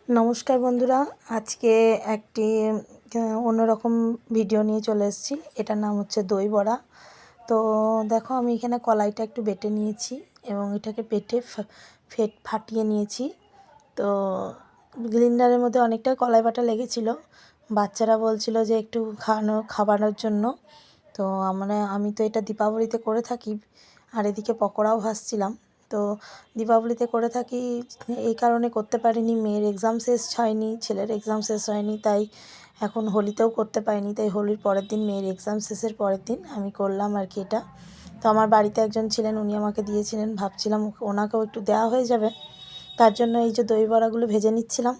নমস্কার বন্ধুরা, আজকে একটি অন্যরকম ভিডিও নিয়ে চলে এসেছি। এটার নাম হচ্ছে দই বড়া। তো দেখো, আমি এখানে কলাইটা একটু বেটে নিয়েছি এবং এটাকে বেটে ফাটিয়ে নিয়েছি। তো গ্রাইন্ডারের মধ্যে অনেকটা কলাই বাটা লেগেছিল। বাচ্চারা বলছিল যে একটু খাওয়ানোর জন্য। তো আমি তো এটা দীপাবলিতে করে থাকি, আর এদিকে পকোড়াও ভাজছিলাম। তো দীপাবলিতে করে থাকি, এই কারণে করতে পারিনি। মেয়ের এক্সাম শেষ হয়নি, ছেলের এক্সাম শেষ হয়নি, তাই এখন হোলিতেও করতে পারিনি। তাই হোলির পরের দিন, মেয়ের এক্সাম শেষের পরের দিন আমি করলাম আর কি এটা। তো আমার বাড়িতে একজন ছিলেন, উনি আমাকে দিয়েছিলেন, ভাবছিলাম ওনাকেও একটু দেওয়া হয়ে যাবে। তার জন্য এই যে দই বড়াগুলো ভেজে নিচ্ছিলাম।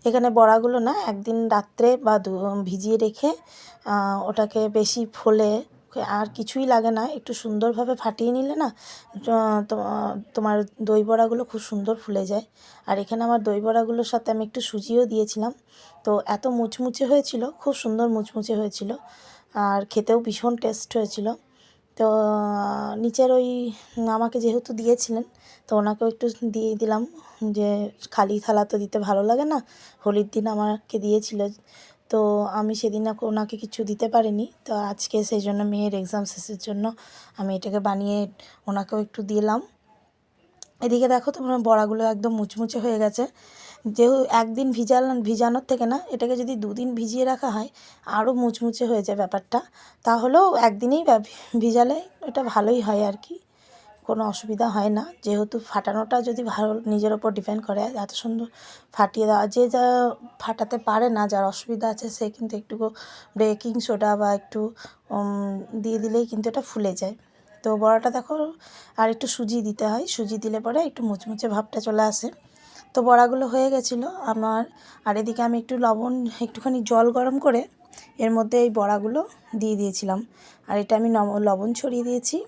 এখানে বড়াগুলো না একদিন রাত্রে বা ভিজিয়ে রেখে ওটাকে বেশি ফোলে আর কিছুই লাগে না, একটু সুন্দরভাবে ফাটিয়ে নিলে না তোমার দই বড়াগুলো খুব সুন্দর ফুলে যায়। আর এখানে আমার দই বড়াগুলোর সাথে আমি একটু সুজিও দিয়েছিলাম। তো এত মুচমুচে হয়েছিল, খুব সুন্দর মুচমুচে হয়েছিল, আর খেতেও ভীষণ টেস্ট হয়েছিল। তো নিচের ওই আমাকে যেহেতু দিয়েছিলেন, তো ওনাকেও একটু দিয়ে দিলাম, যে খালি থালা তো দিতে ভালো লাগে না। হোলির দিন আমাকে দিয়েছিল, তো আমি সেদিন ওনাকে কিছু দিতে পারিনি। তো আজকে সেই জন্য মেয়ের এক্সাম শেষের জন্য আমি এটাকে বানিয়ে ওনাকেও একটু দিলাম। এদিকে দেখো, তোমার বড়াগুলো একদম মুচমুচে হয়ে গেছে। একদিন ভিজানোর থেকে না, এটাকে যদি 2 দিন ভিজিয়ে রাখা হয় আরও মুচমুচে হয়ে যায় ব্যাপারটা। তাহলেও একদিনেই ভিজালে এটা ভালোই হয় আর কি, কোনো অসুবিধা হয় না। যেহেতু ফাটানোটা যদি ভালো নিজের ওপর ডিপেন্ড করে, এত সুন্দর ফাটিয়ে দেওয়া, যা ফাটাতে পারে না, যার অসুবিধা আছে, সে কিন্তু একটু বেকিং সোডা বা একটু দিয়ে দিলেই কিন্তু এটা ফুলে যায়। তো বড়াটা দেখো, আর একটু সুজি দিতে হয়, সুজি দিলে পরে একটু মুচমুচে ভাবটা চলে আসে। তো বড়াগুলো হয়ে গেছিলো আমার। আর এদিকে আমি একটুখানি জল গরম করে এর মধ্যে এই বড়াগুলো দিয়ে দিয়েছিলাম, আর এটা আমি লবণ ছড়িয়ে দিয়েছি।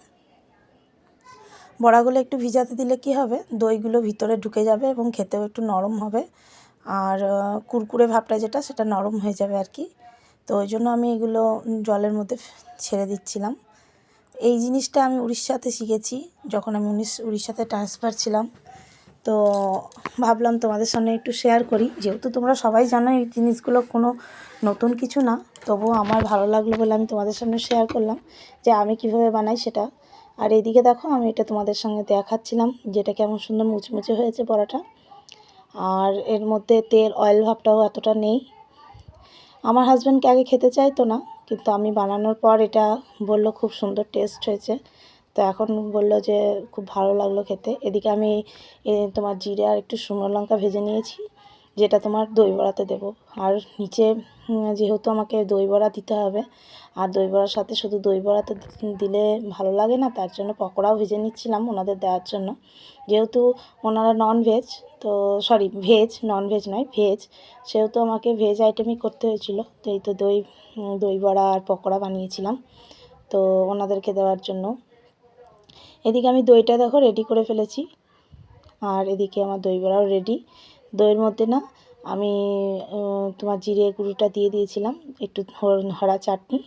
বড়াগুলো একটু ভিজাতে দিলে কি হবে, দইগুলো ভিতরে ঢুকে যাবে এবং খেতেও একটু নরম হবে, আর কুরকুরে ভাবটা যেটা, সেটা নরম হয়ে যাবে আর কি। তো ওই জন্য আমি এগুলো জলের মধ্যে ছেড়ে দিচ্ছিলাম। এই জিনিসটা আমি উড়িষ্যাতে শিখেছি, যখন আমি উড়িষ্যাতে ট্রান্সফার ছিলাম। তো ভাবলাম তোমাদের সামনে একটু শেয়ার করি, যেহেতু তোমরা সবাই জানো এই জিনিসগুলো কোনো নতুন কিছু না, তবুও আমার ভালো লাগলো বলে আমি তোমাদের সামনে শেয়ার করলাম যে আমি কিভাবে বানাই সেটা। আর এইদিকে দেখো, আমি এটা তোমাদের সঙ্গে দেখাচ্ছিলাম যেটা কেমন সুন্দর মুচমুচে হয়েছে বড়াটা, আর এর মধ্যে অয়েল ভাবটাও এতটা নেই। আমার হাজব্যান্ডকে আগে খেতে চাইতো না, কিন্তু আমি বানানোর পর এটা বলল খুব সুন্দর টেস্ট হয়েছে। তো এখন বললো যে খুব ভালো লাগলো খেতে। এদিকে আমি তোমার জিরে আর একটু শুকনো লঙ্কা ভেজে নিয়েছি, যেটা তোমার দই বড়াতে দেবো। আর নিচে যেহেতু আমাকে দই বড়া দিতে হবে, আর দই বড়ার সাথে শুধু দই বড়া তো দিলে ভালো লাগে না, তার জন্য পকোড়াও ভেজে নিচ্ছিলাম ওনাদের দেওয়ার জন্য। যেহেতু ওনারা ননভেজ, তো সরি ভেজ, ননভেজ নয় ভেজ, সেহেতু আমাকে ভেজ আইটেমই করতে হয়েছিল। তো এই তো দই বড়া আর পকোড়া বানিয়েছিলাম তো ওনাদেরকে দেওয়ার জন্য। এদিকে আমি দইটা দেখো রেডি করে ফেলেছি, আর এদিকে আমার দই বড়াও রেডি। দইয়ের মধ্যে না আমি তোমার জিরে গুঁড়োটা দিয়ে দিয়েছিলাম, একটু হরা চাটনি।